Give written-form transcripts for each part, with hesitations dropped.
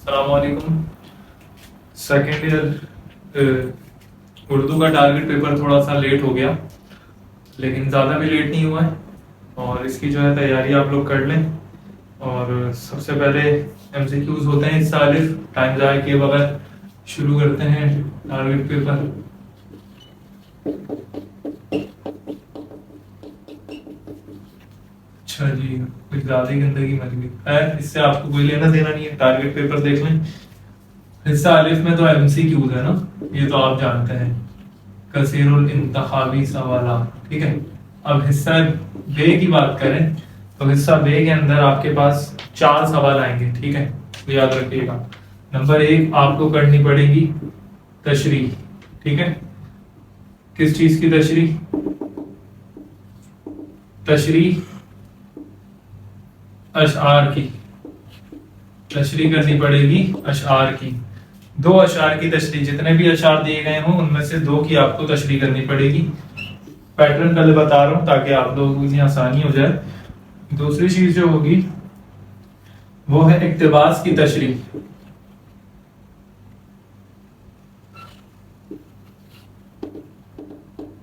السلام علیکم. Second year Urdu کا ٹارگٹ پیپر تھوڑا سا لیٹ ہو گیا، لیکن زیادہ بھی لیٹ نہیں ہوا ہے، اور اس کی جو ہے تیاری آپ لوگ کر لیں. اور سب سے پہلے ایم سی کیوز ہوتے ہیں حصہ الف، ٹائم ضائع کیے بغیر شروع کرتے ہیں ٹارگٹ پیپر. اچھا جی، کچھ زیادہ ہی گندگی مچ گئی. خیر، اس سے آپ کو کوئی لینا دینا نہیں ہے، ٹارگٹ پیپر دیکھ لیں. حصہ الف میں تو ایم سی کیوز ہے نا، یہ تو آپ جانتے ہیں، کثیر الانتخابی سوالات. ٹھیک ہے، اب حصہ بے کی بات کریں تو حصہ بے کے اندر آپ کے پاس 4 سوال آئیں گے. ٹھیک ہے، تو یاد رکھیے گا. نمبر 1 آپ کو کرنی پڑے گی تشریح. ٹھیک ہے، کس چیز کی تشریح؟ تشریح اشعار کی. تشریح کرنی پڑے گی اشعار کی. 2 اشعار کی تشریح، جتنے بھی اشعار دیے گئے ہوں ان میں سے 2 کی آپ کو تشریح کرنی پڑے گی. پیٹرن پہلے بتا رہا ہوں تاکہ آپ لوگوں کو آسانی ہو جائے. دوسری چیز جو ہوگی وہ ہے اقتباس کی تشریح.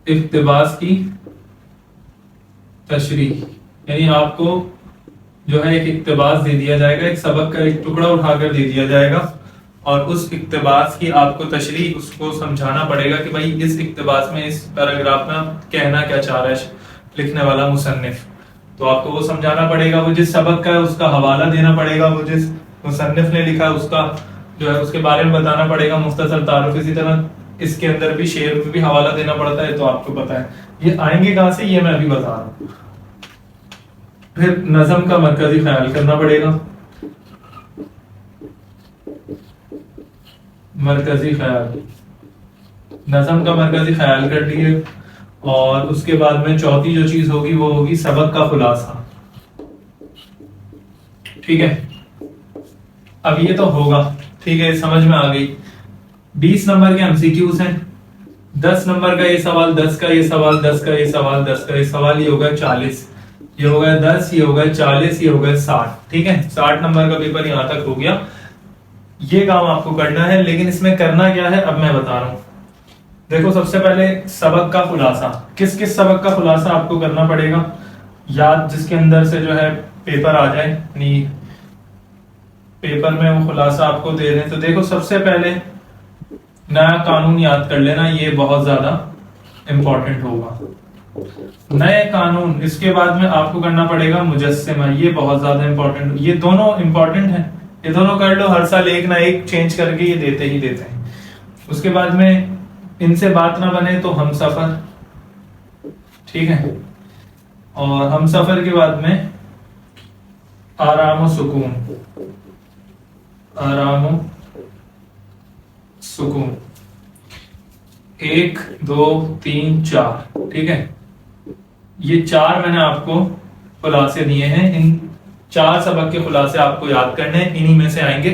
اقتباس کی تشریح یعنی آپ کو جو ہے ایک اقتباس دے دیا جائے گا، ایک سبق کا ایک ٹکڑا اٹھا کر دے دیا جائے گا، اور اس اقتباس کی آپ کو تشریح، اس کو سمجھانا پڑے گا کہ بھائی اس اقتباس میں، اس پیراگراف میں کہنا کیا چاہ رہا ہے لکھنے والا مصنف. تو آپ کو وہ سمجھانا پڑے گا، وہ جس سبق کا ہے اس کا حوالہ دینا پڑے گا، وہ جس مصنف نے لکھا اس کا جو ہے اس کے بارے میں بتانا پڑے گا، مختصر تعارف. اسی طرح اس کے اندر بھی شعر میں بھی حوالہ دینا پڑتا ہے، تو آپ کو پتا ہے. یہ آئیں گے کہاں سے، یہ میں ابھی بتا رہا ہوں. پھر نظم کا مرکزی خیال کرنا پڑے گا. مرکزی خیال، نظم کا مرکزی خیال کر لیے. اور اس کے بعد میں چوتھی جو چیز ہوگی وہ ہوگی سبق کا خلاصہ. ٹھیک ہے، اب یہ تو ہوگا. ٹھیک ہے، سمجھ میں آ گئی. 20 نمبر کے ایم سی کیوز ہیں. 10 نمبر کا یہ سوال، 10 کا یہ سوال، 10 کا یہ سوال، 10 کا یہ سوال، یہ ہوگا 40. یہ ہوگا 10، یہ ہوگا 40، یہ ہوگا 60. ٹھیک ہے، 60 نمبر کا پیپر یہاں تک ہو گیا. یہ کام آپ کو کرنا ہے، لیکن اس میں کرنا کیا ہے اب میں بتا رہا ہوں. دیکھو، سب سے پہلے سبق کا خلاصہ. کس کس سبق کا خلاصہ آپ کو کرنا پڑے گا؟ یاد جس کے اندر سے جو ہے پیپر آ جائے، یعنی پیپر میں وہ خلاصہ آپ کو دے دیں. تو دیکھو، سب سے پہلے نیا قانون یاد کر لینا، یہ بہت زیادہ امپورٹنٹ ہوگا. نئے قانون. اس کے بعد میں آپ کو کرنا پڑے گا مجسمہ. یہ بہت زیادہ امپورٹنٹ، یہ دونوں امپورٹنٹ ہیں، یہ دونوں کر لو. ہر سال ایک نہ ایک چینج کر کے یہ دیتے ہی دیتے ہیں. اس کے بعد میں ان سے بات نہ بنے تو ہم سفر. ٹھیک ہے، اور ہم سفر کے بعد میں آرام و سکون. آرام و سکون 1 2 3 4. ٹھیک ہے، یہ 4 میں نے آپ کو خلاصے دیے ہیں. ان 4 سبق کے خلاصے آپ کو یاد کرنے، انہی میں سے آئیں گے،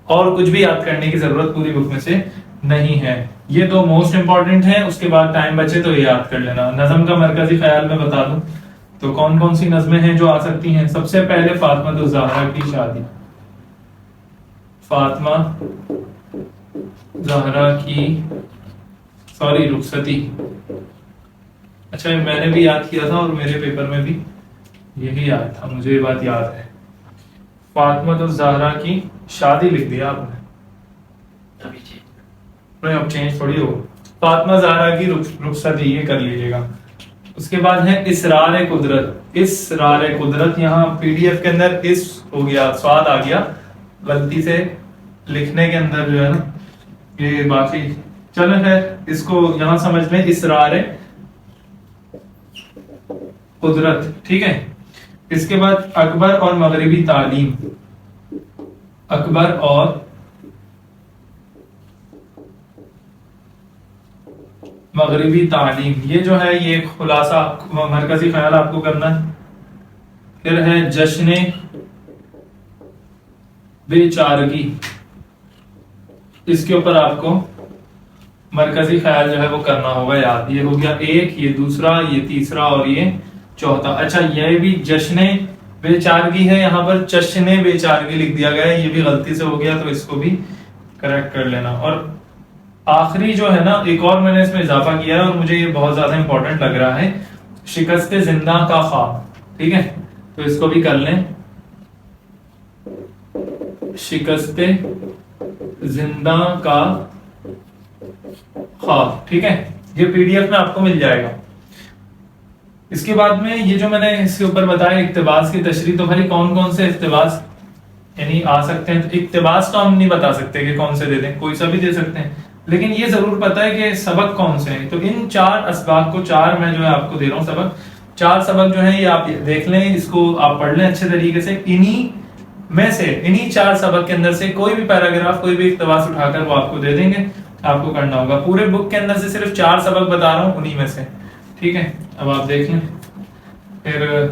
اور کچھ بھی یاد کرنے کی ضرورت پوری بک میں سے نہیں ہے. یہ 2 موسٹ امپورٹنٹ ہیں. اس کے بعد ٹائم بچے تو یہ یاد کر لینا. نظم کا مرکزی خیال میں بتا دوں تو کون کون سی نظمیں ہیں جو آ سکتی ہیں. سب سے پہلے فاطمہ الزہرا کی شادی. فاطمہ زہرا کی رخصتی. اچھا، میں نے بھی یاد کیا تھا اور میرے پیپر میں بھی یہی یاد تھا، مجھے یہ بات یاد ہے. فاطمہ الزہرا کی شادی لکھ دیا آپ نے، اب چینج تھوڑی ہو. فاطمہ زہرا کی رخصتی، یہ کر لیجیے گا. اس کے بعد ہے اسرار قدرت. اسرار قدرت، یہاں پی ڈی ایف کے اندر اس ہو گیا، سواد آ گیا غلطی سے لکھنے کے اندر جو ہے نا، یہ باقی چلیں ہے، اس کو یہاں سمجھ لیں اسرار قدرت. ٹھیک ہے، اس کے بعد اکبر اور مغربی تعلیم. اکبر اور مغربی تعلیم، یہ جو ہے یہ خلاصہ مرکزی خیال آپ کو کرنا ہے. پھر ہے جشن بے چارگی. اس کے اوپر آپ کو مرکزی خیال جو ہے وہ کرنا ہوگا یاد. یہ ہو گیا 1، یہ دوسرا، یہ تیسرا اور یہ چوتھا. اچھا، یہ بھی جشن بے چارگی ہے یہاں پر چشن بے چارگی لکھ دیا گیا ہے، یہ بھی غلطی سے ہو گیا تو اس کو بھی کریکٹ کر لینا. اور آخری جو ہے نا ایک اور میں نے اس میں اضافہ کیا ہے اور مجھے یہ بہت زیادہ امپورٹنٹ لگ رہا ہے، شکست زندہ کا خواب. ٹھیک ہے تو اس کو بھی کر لیں، شکست زندہ کا خواب. ٹھیک ہے یہ پی ڈی ایف میں آپ کو مل جائے گا. اس کے بعد میں یہ جو میں نے اس کے اوپر بتایا اقتباس کی تشریح، تو بھائی کون کون سے اقتباس یعنی آ سکتے ہیں. تو اقتباس تو ہم نہیں بتا سکتے کہ کون سے دے دیں، کوئی سا بھی دے سکتے ہیں، لیکن یہ ضرور پتا ہے کہ سبق کون سے ہیں. تو ان 4 اسباق کو 4 میں جو ہے آپ کو دے رہا ہوں سبق، 4 سبق جو ہیں یہ آپ دیکھ لیں، اس کو آپ پڑھ لیں اچھے طریقے سے. انہی 4 سبق کے اندر سے کوئی بھی پیراگراف کوئی بھی اقتباس اٹھا کر وہ آپ کو دے دیں گے، آپ کو کرنا ہوگا. پورے بک کے اندر سے صرف 4 سبق بتا رہا ہوں انہی میں سے. ٹھیک ہے اب آپ دیکھ لیں. پھر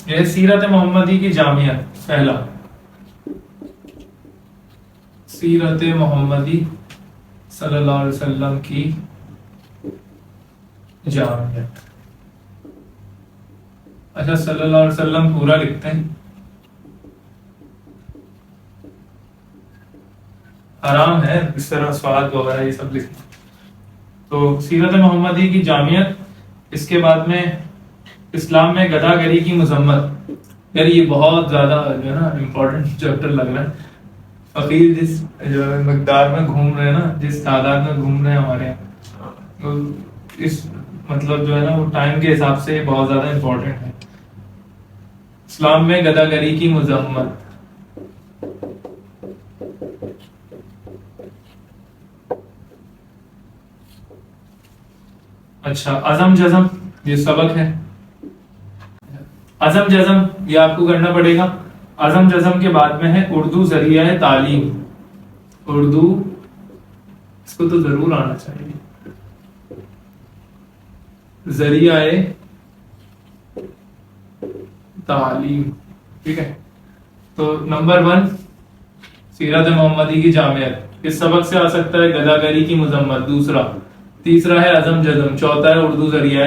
یہ سیرت محمدی کی جامعت، پہلا سیرت محمدی صلی اللہ علیہ وسلم کی جامعت. اچھا صلی اللہ علیہ وسلم پورا لکھتے ہیں، حرام ہے اس طرح سوال وغیرہ یہ سب لکھنا. تو سیرت محمدی کی جامعت. اس کے بعد میں اسلام میں گدھا گری کی مذمت. یار یہ بہت زیادہ جو ہے نا امپورٹنٹ چیپٹر لگ رہا ہے. فقیر جس جو مقدار میں گھوم رہے ہیں نا، جس تعداد میں گھوم رہے ہیں ہمارے یہاں، اس مطلب جو ہے نا وہ ٹائم کے حساب سے بہت زیادہ امپورٹنٹ ہے. اسلام میں گدھا گری کی مذمت. اچھا عزم جزم یہ سبق ہے. عزم جزم یہ آپ کو کرنا پڑے گا. عزم جزم کے بعد میں ہے اردو ذریعہ تعلیم. اردو اس کو تو ضرور آنا چاہیے، ذریعہ تعلیم. ٹھیک ہے تو نمبر 1 سیرت محمدی کی جامعت، اس سبق سے آ سکتا ہے گدھا گری کی مذمت. تیسرا ہے عزم جزم. چوتھا ہے اردو ذریعہ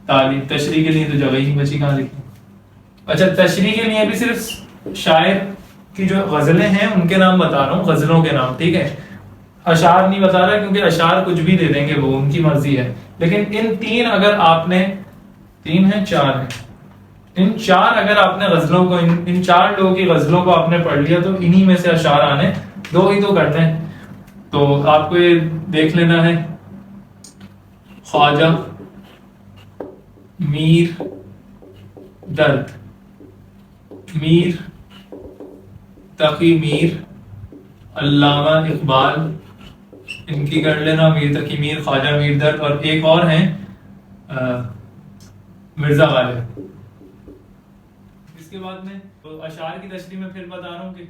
تعلیم. تشریح کے لیے تو جگہ ہی نہیں بچی، کہاں لکھی. اچھا تشریح کے لیے بھی صرف شاعر کی جو غزلیں ہیں ان کے نام بتا رہا ہوں، غزلوں کے نام. ٹھیک ہے اشعار نہیں بتا رہا کیونکہ اشعار کچھ بھی دے دیں گے، وہ ان کی مرضی ہے. لیکن ان 3 اگر آپ نے 3 ہیں 4 ہیں، ان 4 اگر آپ نے غزلوں کو ان 4 لوگوں کی غزلوں کو آپ نے پڑھ لیا تو انہی میں سے اشعار آنے. 2 ہی تو کرتے ہیں. تو آپ کو یہ دیکھ لینا ہے خواجہ میر درد، میر تقی میر، علامہ اقبال، ان کی کر لینا میر تقی میر، خواجہ میر درد، اور ایک اور ہیں مرزا غالب. اس کے بعد میں اشعار کی تشریح میں پھر بتا رہا ہوں کہ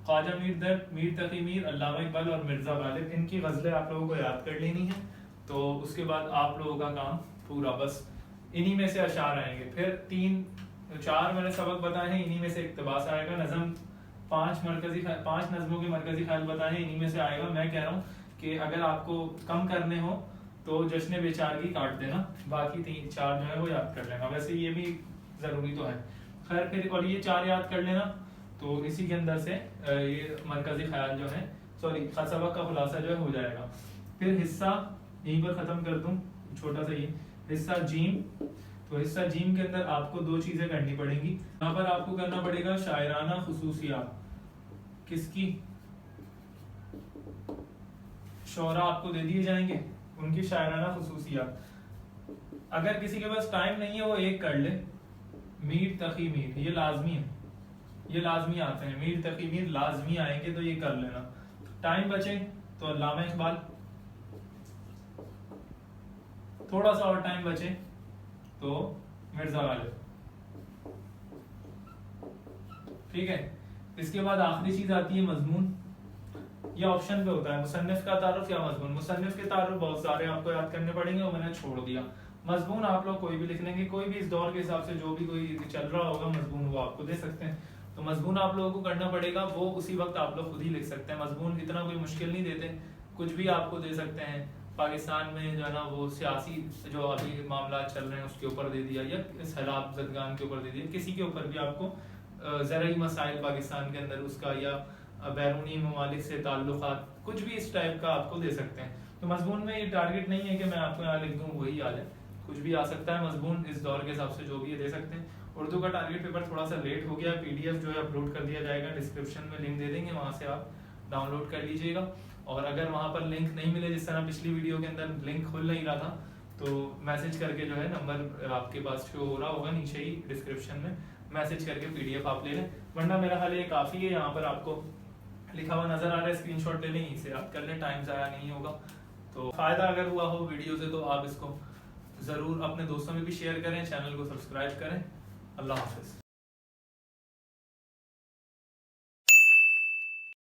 خواجہ میر درد، میر تقی میر، علامہ اقبال اور مرزا غالب، ان کی غزلیں آپ لوگوں کو یاد کر لینی ہے. تو اس کے بعد آپ لوگوں کا کام پورا، بس انہی میں سے اشعار آئیں گے. پھر 4 میں نے سبق بتائے ہیں، انہی میں سے اقتباس آئے گا. نظم 5 نظموں کے مرکزی خیال بتائے ہیں، انہی میں سے آئے گا. میں کہہ رہا ہوں کہ اگر آپ کو کم کرنے ہو تو جشن بے چارگی کاٹ دینا، باقی 4 جو ہے وہ یاد کر لینا. ویسے یہ بھی ضروری تو ہے. خیر پھر اور یہ 4 یاد کر لینا تو اسی کے اندر سے یہ مرکزی خیال جو ہے سبق کا خلاصہ جو ہے ہو جائے گا. پھر حصہ یہیں پر ختم کر دوں، چھوٹا سا یہ حصہ جیم. تو حصہ جیم کے اندر آپ کو 2 چیزیں کرنی پڑیں گی. یہاں پر آپ کو کرنا پڑے گا شاعرانہ خصوصیات. کس کی؟ شعراء آپ کو دے دیے جائیں گے، ان کی شاعرانہ خصوصیات. اگر کسی کے پاس ٹائم نہیں ہے وہ ایک کر لے. میر تقی میر یہ لازمی ہے، یہ لازمی آتے ہیں. میر تقی میر لازمی آئیں گے تو یہ کر لینا. ٹائم بچے تو علامہ اقبال، تھوڑا سا اور ٹائم بچے تو مرزا غالب. ٹھیک ہے اس کے بعد آخری چیز آتی ہے مضمون. یہ آپشن پہ ہوتا ہے مصنف کا تعارف یا مضمون. مصنف کے تعارف بہت سارے آپ کو یاد کرنے پڑیں گے، وہ میں نے چھوڑ دیا. مضمون آپ لوگ کوئی بھی لکھ لیں گے، کوئی بھی اس دور کے حساب سے جو بھی کوئی چل رہا ہوگا مضمون وہ آپ کو دے سکتے ہیں. تو مضمون آپ لوگوں کو کرنا پڑے گا، وہ اسی وقت آپ لوگ خود ہی لکھ سکتے ہیں. مضمون اتنا کوئی مشکل نہیں دیتے، کچھ بھی آپ کو دے سکتے ہیں. پاکستان میں جو ہے نا وہ سیاسی جو ابھی معاملات چل رہے ہیں اس کے اوپر دے دیا، یا سیلاب زدگان کے اوپر دے دیا، کسی کے اوپر بھی آپ کو زرعی مسائل پاکستان کے اندر اس کا، یا بیرونی ممالک سے تعلقات، کچھ بھی اس ٹائپ کا آپ کو دے سکتے ہیں. تو مضمون میں یہ ٹارگٹ نہیں ہے کہ میں آپ کو یہاں لکھ دوں وہی حال ہے، کچھ بھی آ سکتا ہے مضمون اس دور کے حساب سے جو بھی یہ دے سکتے ہیں. اردو کا ٹارگٹ پیپر تھوڑا سا لیٹ ہو گیا، پی ڈی ایف جو ہے اپلوڈ کر دیا جائے گا، ڈسکرپشن میں لنک دے دیں گے، وہاں سے آپ ڈاؤن لوڈ کر لیجیے گا. اور اگر وہاں پر لنک نہیں ملے، جس طرح پچھلی ویڈیو کے اندر لنک کھل نہیں رہا تھا، تو میسج کر کے جو ہے نمبر آپ کے پاس شو ہو رہا ہوگا نیچے ہی ڈسکرپشن میں، میسج کر کے پی ڈی ایف آپ لے لیں. ورنہ میرا حال یہ کافی ہے، یہاں پر آپ کو لکھا ہوا نظر آ رہا ہے، اسکرین شاٹ لے لیں، اسے آپ کر لیں، ٹائم ضائع نہیں ہوگا. تو فائدہ اگر ہوا ہو ویڈیو سے تو آپ اس کو ضرور اپنے دوستوں میں بھی شیئر کریں، چینل کو سبسکرائب کریں. اللہ حافظ.